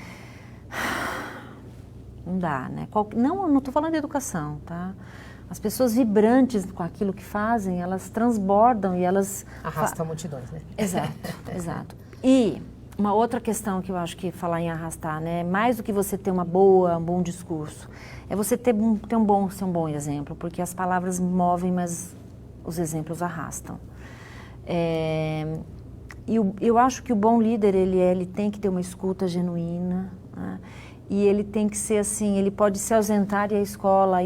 Não dá, né? Não estou falando de educação, tá? As pessoas vibrantes com aquilo que fazem, elas transbordam e elas... Arrastam multidões, né? Exato, exato. E uma outra questão que eu acho que falar em arrastar, né? Mais do que você ter um bom discurso, é você ser um bom exemplo, porque as palavras movem, mas os exemplos arrastam. E eu acho que o bom líder, ele tem que ter uma escuta genuína, né? E ele tem que ser assim, ele pode se ausentar e a escola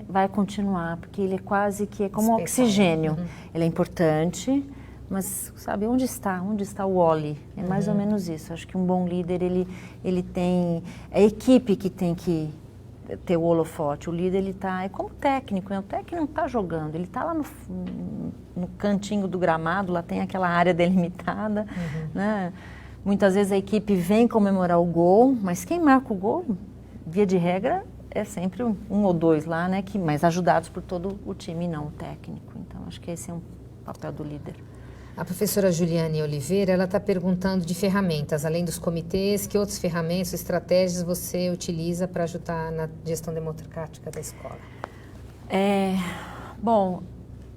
vai continuar, porque ele é quase que como um oxigênio. Uhum. Ele é importante, mas sabe, onde está o Wally? É mais ou menos isso. Acho que um bom líder, ele tem a equipe que tem que ter o holofote. O líder, ele tá, é como técnico, né? O técnico não está jogando, ele está lá no cantinho do gramado, lá tem aquela área delimitada, né? Muitas vezes a equipe vem comemorar o gol, mas quem marca o gol, via de regra, é sempre um ou dois lá, né? Mas ajudados por todo o time, não o técnico. Então, acho que esse é um papel do líder. A professora Juliane Oliveira, ela está perguntando de ferramentas, além dos comitês, que outras ferramentas, estratégias você utiliza para ajudar na gestão democrática da escola? Bom,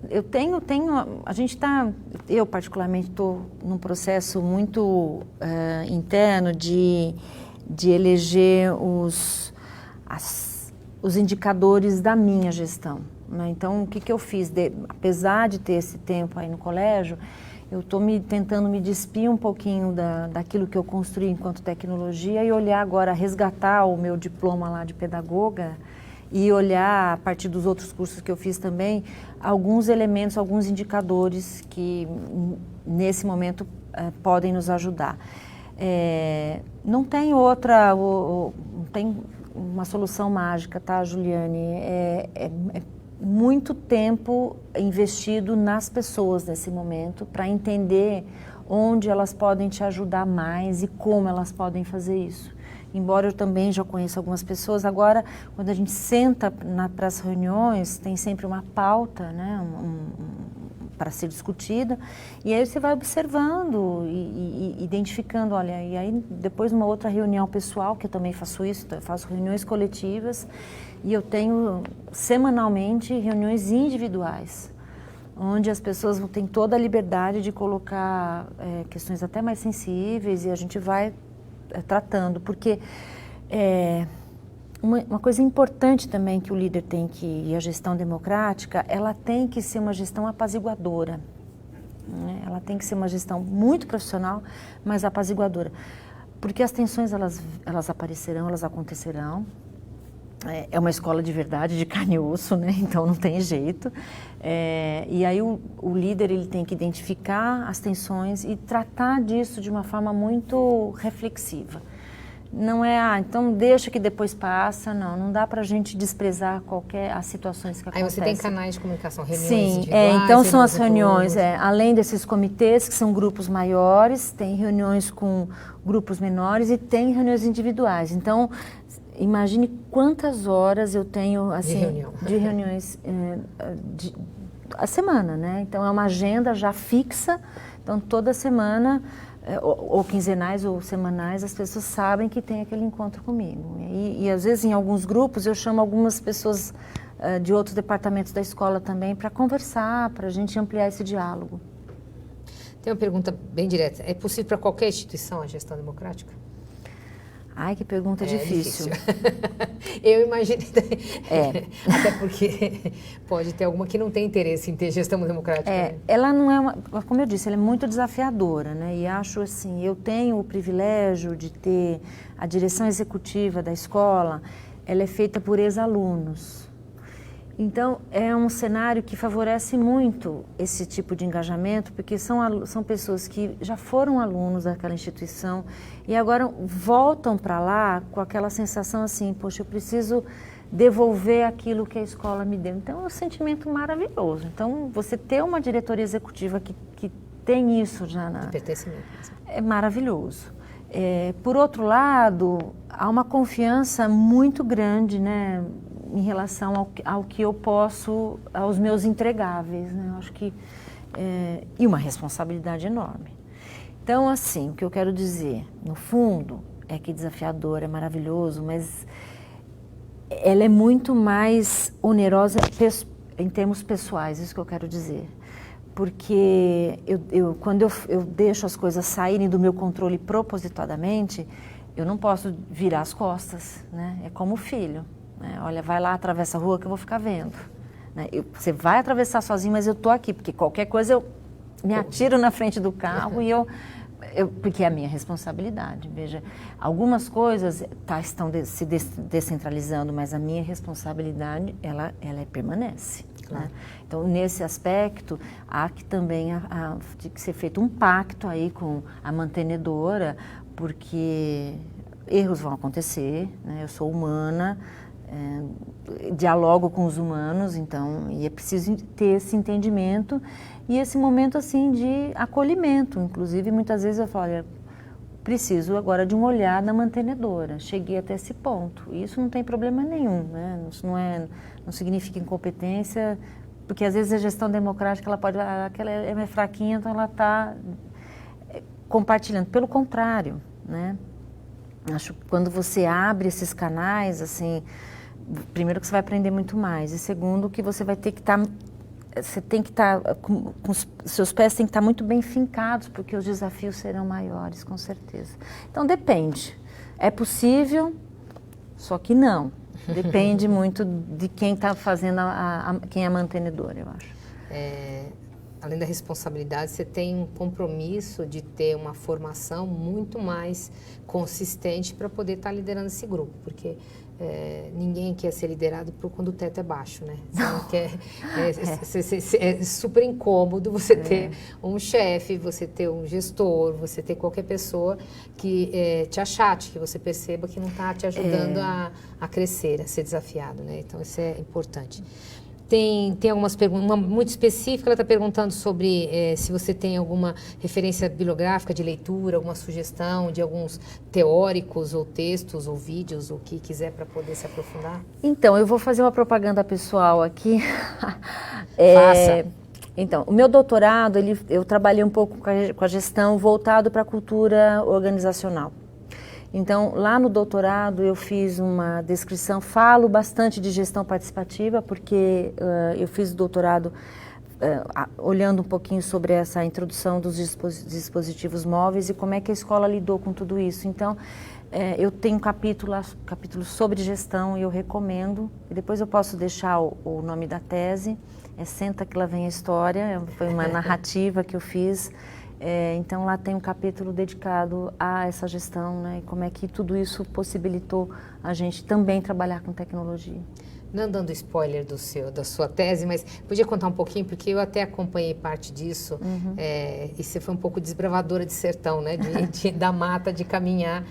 eu particularmente estou num processo muito interno de eleger os indicadores da minha gestão, né? Então, o que eu fiz? Apesar de ter esse tempo aí no colégio, eu estou tentando me despir um pouquinho daquilo que eu construí enquanto tecnologia e olhar agora, resgatar o meu diploma lá de pedagoga e olhar, a partir dos outros cursos que eu fiz também, alguns elementos, alguns indicadores que, nesse momento, podem nos ajudar. Não tem não tem uma solução mágica, tá, Juliane? É muito tempo investido nas pessoas nesse momento para entender onde elas podem te ajudar mais e como elas podem fazer isso. Embora eu também já conheça algumas pessoas, agora, quando a gente senta para as reuniões, tem sempre uma pauta, né, para ser discutida, e aí você vai observando e identificando, olha, e aí depois numa outra reunião pessoal, que eu também faço isso, eu faço reuniões coletivas, e eu tenho semanalmente reuniões individuais, onde as pessoas têm toda a liberdade de colocar questões até mais sensíveis e a gente vai tratando, porque uma coisa importante também que o líder tem e a gestão democrática, ela tem que ser uma gestão apaziguadora, né? Ela tem que ser uma gestão muito profissional, mas apaziguadora, porque as tensões elas aparecerão, elas acontecerão. É uma escola de verdade, de carne e osso, né? Então não tem jeito. E aí o líder ele tem que identificar as tensões e tratar disso de uma forma muito reflexiva. Não é, então deixa que depois passa, não dá para a gente desprezar as situações que acontecem. Aí você tem canais de comunicação, reuniões Sim, individuais? Então são as reuniões, além desses comitês, que são grupos maiores, tem reuniões com grupos menores e tem reuniões individuais. Então, imagine quantas horas eu tenho assim, de reuniões a semana, né? Então é uma agenda já fixa, então toda semana, ou quinzenais ou semanais, as pessoas sabem que tem aquele encontro comigo. E às vezes em alguns grupos eu chamo algumas pessoas de outros departamentos da escola também para conversar, para a gente ampliar esse diálogo. Tem uma pergunta bem direta. É possível para qualquer instituição a gestão democrática? Ai, que pergunta difícil. Eu imaginei. Até porque pode ter alguma que não tem interesse em ter gestão democrática. Né? Ela não é como eu disse, ela é muito desafiadora, né? E acho assim, eu tenho o privilégio de ter a direção executiva da escola, ela é feita por ex-alunos. Então, é um cenário que favorece muito esse tipo de engajamento, porque são pessoas que já foram alunos daquela instituição e agora voltam para lá com aquela sensação assim, poxa, eu preciso devolver aquilo que a escola me deu. Então, é um sentimento maravilhoso. Então, você ter uma diretoria executiva que tem isso já de pertencimento. É maravilhoso. Por outro lado, há uma confiança muito grande, né, em relação ao que eu posso, aos meus entregáveis, né? Eu acho que e uma responsabilidade enorme. Então, assim, o que eu quero dizer, no fundo, é que desafiador, é maravilhoso, mas ela é muito mais onerosa em termos pessoais, isso que eu quero dizer. Porque quando eu deixo as coisas saírem do meu controle propositadamente, eu não posso virar as costas, né? É como o filho. Olha, vai lá, atravessa a rua que eu vou ficar vendo. Você vai atravessar sozinho, mas eu estou aqui, porque qualquer coisa eu me atiro na frente do carro porque é a minha responsabilidade. Veja, algumas coisas estão se descentralizando, mas a minha responsabilidade, ela permanece. Claro. Né? Então, nesse aspecto, há que também tem que ser feito um pacto aí com a mantenedora, porque erros vão acontecer, né? Eu sou humana, dialogo com os humanos, então, e é preciso ter esse entendimento e esse momento assim de acolhimento. Inclusive, muitas vezes eu falo, olha, preciso agora de um olhar na mantenedora, cheguei até esse ponto. E isso não tem problema nenhum, né? Isso não significa incompetência, porque às vezes a gestão democrática, ela pode, aquela é fraquinha, então ela está compartilhando. Pelo contrário, né? Acho que quando você abre esses canais, assim, primeiro que você vai aprender muito mais, e segundo que você vai ter que estar, você tem que estar, com os seus pés têm que estar muito bem fincados, porque os desafios serão maiores, com certeza. Então depende, é possível, só que não, depende muito de quem está fazendo, quem é a mantenedora, eu acho. Além da responsabilidade, você tem um compromisso de ter uma formação muito mais consistente para poder estar liderando esse grupo, porque ninguém quer ser liderado quando o teto é baixo, né? Você não quer, é super incômodo você ter um chefe, você ter um gestor, você ter qualquer pessoa que te achate, que você perceba que não está te ajudando a crescer, a ser desafiado, né? Então, isso é importante. Tem algumas perguntas, uma muito específica, ela está perguntando sobre se você tem alguma referência bibliográfica de leitura, alguma sugestão de alguns teóricos ou textos ou vídeos, o que quiser para poder se aprofundar. Então, eu vou fazer uma propaganda pessoal aqui. Faça. Então, o meu doutorado, eu trabalhei um pouco com a gestão voltado para a cultura organizacional. Então, lá no doutorado eu fiz uma descrição, falo bastante de gestão participativa, porque eu fiz o doutorado olhando um pouquinho sobre essa introdução dos dispositivos móveis e como é que a escola lidou com tudo isso. Então, eu tenho um capítulo sobre gestão e eu recomendo, e depois eu posso deixar o nome da tese, Senta que lá vem a história, foi uma narrativa que eu fiz. Então lá tem um capítulo dedicado a essa gestão, né, e como é que tudo isso possibilitou a gente também trabalhar com tecnologia. Não dando spoiler da sua tese, mas podia contar um pouquinho, porque eu até acompanhei parte disso, e você foi um pouco desbravadora de sertão, né, da mata, de caminhar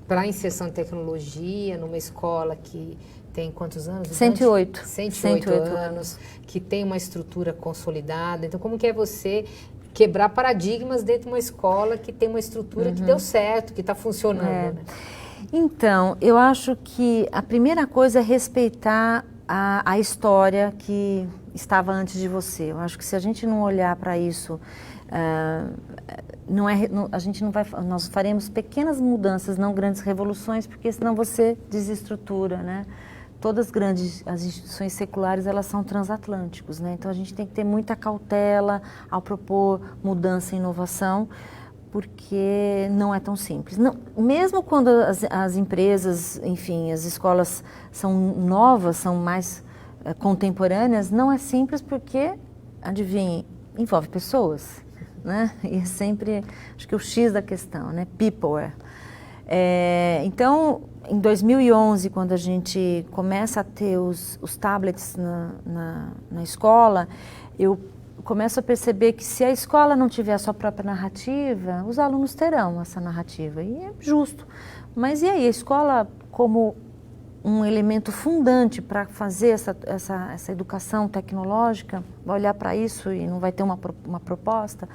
para a inserção de tecnologia numa escola que tem quantos anos? 108. 108 anos, que tem uma estrutura consolidada. Então, como que é você quebrar paradigmas dentro de uma escola que tem uma estrutura que deu certo, que está funcionando, né? Então, eu acho que a primeira coisa é respeitar a história que estava antes de você. Eu acho que se a gente não olhar para isso, nós faremos pequenas mudanças, não grandes revoluções, porque senão você desestrutura, né? Todas as instituições seculares, elas são transatlânticos, né? Então a gente tem que ter muita cautela ao propor mudança e inovação, porque não é tão simples. Não, mesmo quando as empresas, enfim, as escolas são novas, são mais contemporâneas, não é simples porque, adivinhe, envolve pessoas, né? E é sempre, acho que o X da questão, né? People. Então, em 2011, quando a gente começa a ter os tablets na escola, eu começo a perceber que se a escola não tiver a sua própria narrativa, os alunos terão essa narrativa, e é justo. Mas e aí, a escola como um elemento fundante para fazer essa educação tecnológica, vai olhar para isso e não vai ter uma proposta?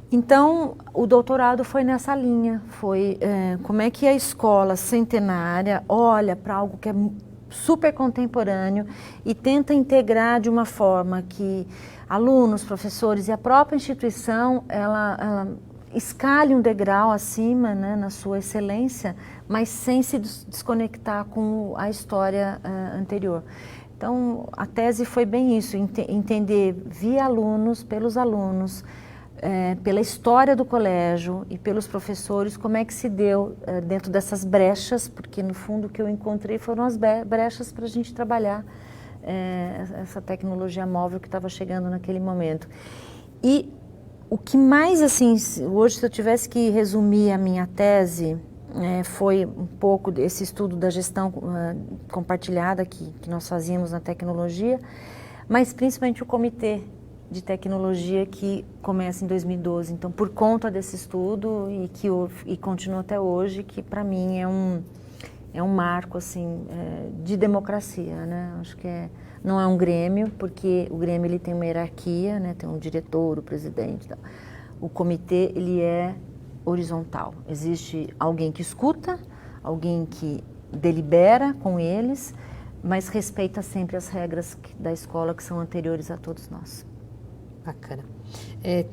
Então, o doutorado foi nessa linha, foi como é que a escola centenária olha para algo que é super contemporâneo e tenta integrar de uma forma que alunos, professores e a própria instituição, ela escale um degrau acima, né, na sua excelência, mas sem se desconectar com a história anterior. Então, a tese foi bem isso, entender via alunos, pelos alunos, pela história do colégio e pelos professores, como é que se deu dentro dessas brechas, porque no fundo o que eu encontrei foram as brechas para a gente trabalhar essa tecnologia móvel que estava chegando naquele momento. E o que mais, assim, hoje se eu tivesse que resumir a minha tese, foi um pouco desse estudo da gestão compartilhada que nós fazíamos na tecnologia, mas principalmente o comitê de tecnologia que começa em 2012. Então, por conta desse estudo e continua até hoje, que para mim é é um marco assim de democracia, né? Acho que não é um grêmio, porque o grêmio ele tem uma hierarquia, né? Tem um diretor, o presidente, tal. O comitê ele é horizontal. Existe alguém que escuta, alguém que delibera com eles, mas respeita sempre as regras da escola que são anteriores a todos nós. Bacana.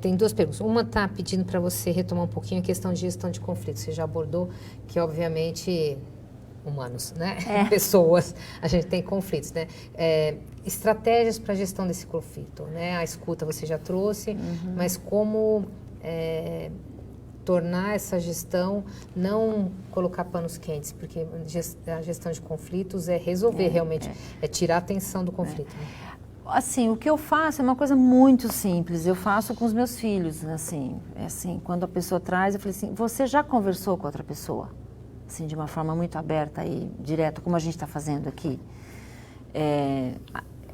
Tem duas perguntas. Uma está pedindo para você retomar um pouquinho a questão de gestão de conflitos. Você já abordou que, obviamente, humanos, né? Pessoas, a gente tem conflitos, né? Estratégias para a gestão desse conflito, né? A escuta você já trouxe, mas como tornar essa gestão, não colocar panos quentes, porque a gestão de conflitos é resolver realmente, é tirar a tensão do conflito. Né? Assim, o que eu faço é uma coisa muito simples, eu faço com os meus filhos, assim, quando a pessoa traz, eu falei assim, você já conversou com outra pessoa? Assim, de uma forma muito aberta e direta, como a gente está fazendo aqui?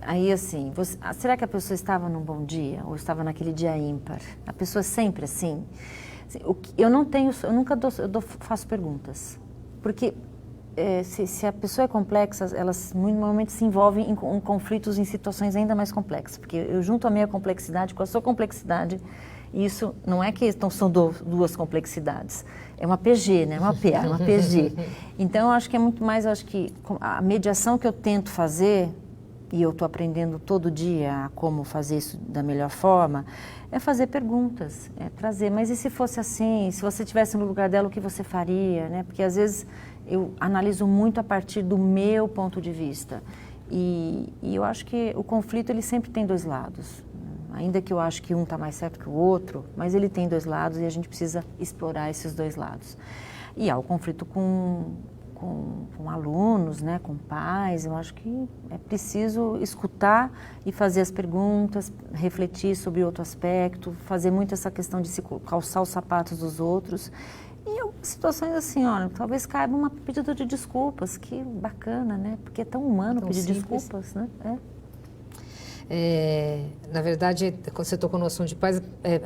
Aí, assim, será que a pessoa estava num bom dia ou estava naquele dia ímpar? A pessoa é sempre assim? Eu nunca faço perguntas, porque se a pessoa é complexa, elas normalmente se envolvem em conflitos, em situações ainda mais complexas, porque eu junto a minha complexidade com a sua complexidade, e isso não é que são duas complexidades, é uma PG, né? Uma PG. Então, eu acho que é muito mais, eu acho que a mediação que eu tento fazer, e eu estou aprendendo todo dia a como fazer isso da melhor forma, é fazer perguntas, trazer, mas e se fosse assim, se você estivesse no lugar dela, o que você faria, né? Porque às vezes eu analiso muito a partir do meu ponto de vista e eu acho que o conflito ele sempre tem dois lados, ainda que eu acho que um está mais certo que o outro, mas ele tem dois lados e a gente precisa explorar esses dois lados. E há o conflito com alunos, né, com pais, eu acho que é preciso escutar e fazer as perguntas, refletir sobre outro aspecto, fazer muito essa questão de se calçar os sapatos dos outros. E situações assim, olha, talvez caiba uma pedido de desculpas, que bacana, né? Porque é tão humano pedir desculpas, né? Na verdade, quando você tocou no assunto de pais,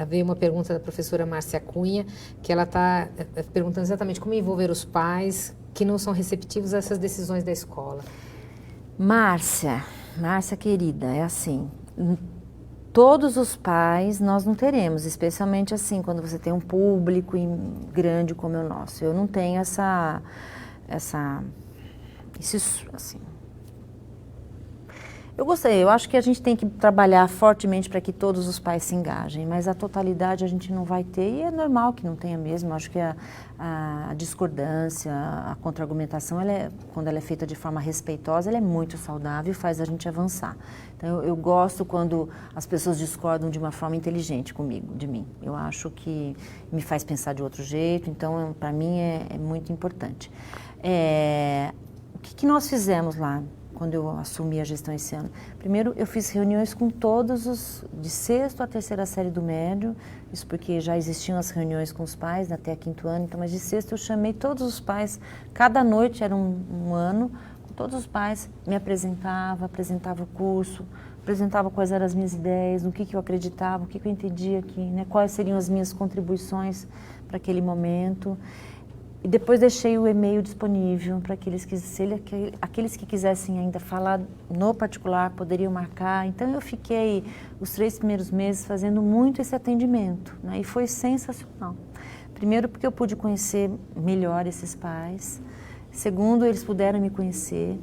veio uma pergunta da professora Márcia Cunha, que ela está perguntando exatamente como envolver os pais que não são receptivos a essas decisões da escola. Márcia querida, é assim, todos os pais nós não teremos, especialmente assim, quando você tem um público grande como é o nosso. Eu não tenho isso assim. Eu acho que a gente tem que trabalhar fortemente para que todos os pais se engajem, mas a totalidade a gente não vai ter e é normal que não tenha mesmo. Eu acho que a discordância, a contra-argumentação, quando ela é feita de forma respeitosa, ela é muito saudável e faz a gente avançar. Então eu gosto quando as pessoas discordam de uma forma inteligente de mim. Eu acho que me faz pensar de outro jeito, então para mim é muito importante. O que nós fizemos lá? Quando eu assumi a gestão esse ano. Primeiro, eu fiz reuniões com todos de 6º a 3ª série do médio, isso porque já existiam as reuniões com os pais até a 5º ano, então, mas de 6º eu chamei todos os pais, cada noite era um ano, com todos os pais, me apresentava o curso, apresentava quais eram as minhas ideias, no que eu acreditava, o que eu entendia aqui, né, quais seriam as minhas contribuições para aquele momento. E depois deixei o e-mail disponível para aqueles que quisessem ainda falar no particular, poderiam marcar. Então, eu fiquei os 3 primeiros meses fazendo muito esse atendimento, né? E foi sensacional. Primeiro, porque eu pude conhecer melhor esses pais. Segundo, eles puderam me conhecer.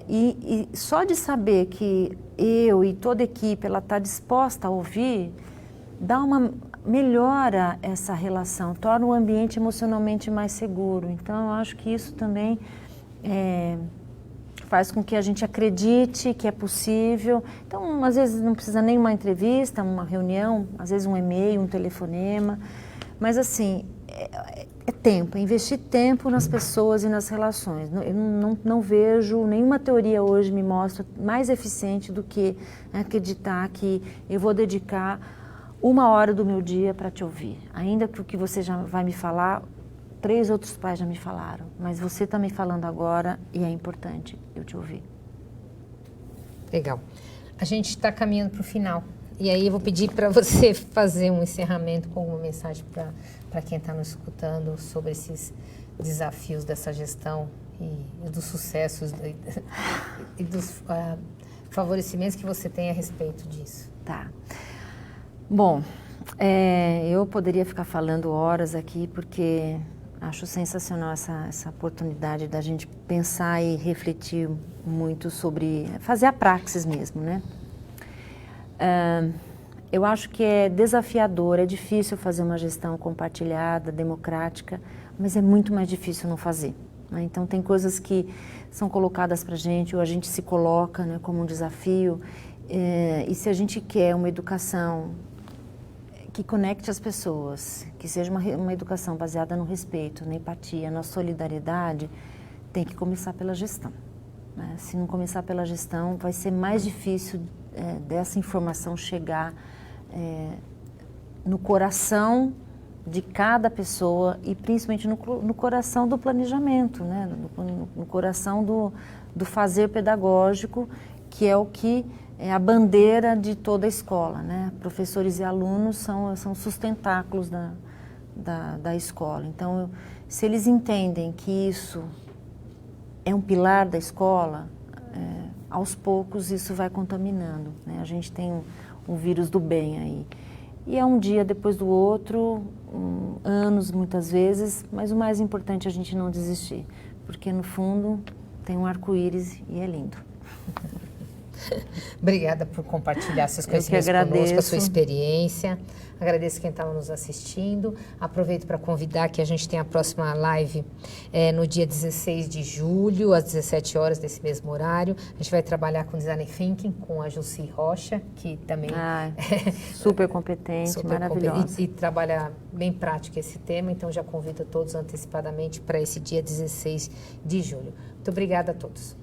E só de saber que eu e toda a equipe está disposta a ouvir, melhora essa relação, torna o ambiente emocionalmente mais seguro. Então, eu acho que isso também faz com que a gente acredite que é possível. Então, às vezes não precisa nem uma entrevista, uma reunião, às vezes um e-mail, um telefonema, mas assim, é tempo, é investir tempo nas pessoas e nas relações. Eu não vejo, nenhuma teoria hoje me mostra mais eficiente do que acreditar que eu vou dedicar 1 hora do meu dia para te ouvir. Ainda que o que você já vai me falar, 3 outros pais já me falaram, mas você está me falando agora e é importante eu te ouvir. Legal. A gente está caminhando para o final. E aí eu vou pedir para você fazer um encerramento com uma mensagem para quem está nos escutando sobre esses desafios dessa gestão e dos sucessos e dos favorecimentos que você tem a respeito disso. Tá. Bom, eu poderia ficar falando horas aqui porque acho sensacional essa oportunidade da gente pensar e refletir muito sobre fazer a praxis mesmo, né? Eu acho que é desafiador, é difícil fazer uma gestão compartilhada, democrática, mas é muito mais difícil não fazer, né? Então tem coisas que são colocadas para a gente, ou a gente se coloca, né, como um desafio, e se a gente quer uma educação que conecte as pessoas, que seja uma educação baseada no respeito, na empatia, na solidariedade, tem que começar pela gestão, né? Se não começar pela gestão, vai ser mais difícil dessa informação chegar no coração de cada pessoa e principalmente no coração do planejamento, né? No coração do fazer pedagógico, que é o que é a bandeira de toda a escola, né? Professores e alunos são sustentáculos da escola. Então, se eles entendem que isso é um pilar da escola, aos poucos isso vai contaminando, né? A gente tem um vírus do bem aí. E é um dia depois do outro, anos muitas vezes, mas o mais importante é a gente não desistir, porque no fundo tem um arco-íris e é lindo. Obrigada por compartilhar seus conhecimentos conosco, a sua experiência. Agradeço quem estava nos assistindo. Aproveito para convidar que a gente tem a próxima live no dia 16 de julho, às 17 horas, desse mesmo horário. A gente vai trabalhar com Design Thinking, com a Jussi Rocha, que também é super competente, maravilhosa. E trabalha bem prático esse tema, então já convido a todos antecipadamente para esse dia 16 de julho. Muito obrigada a todos.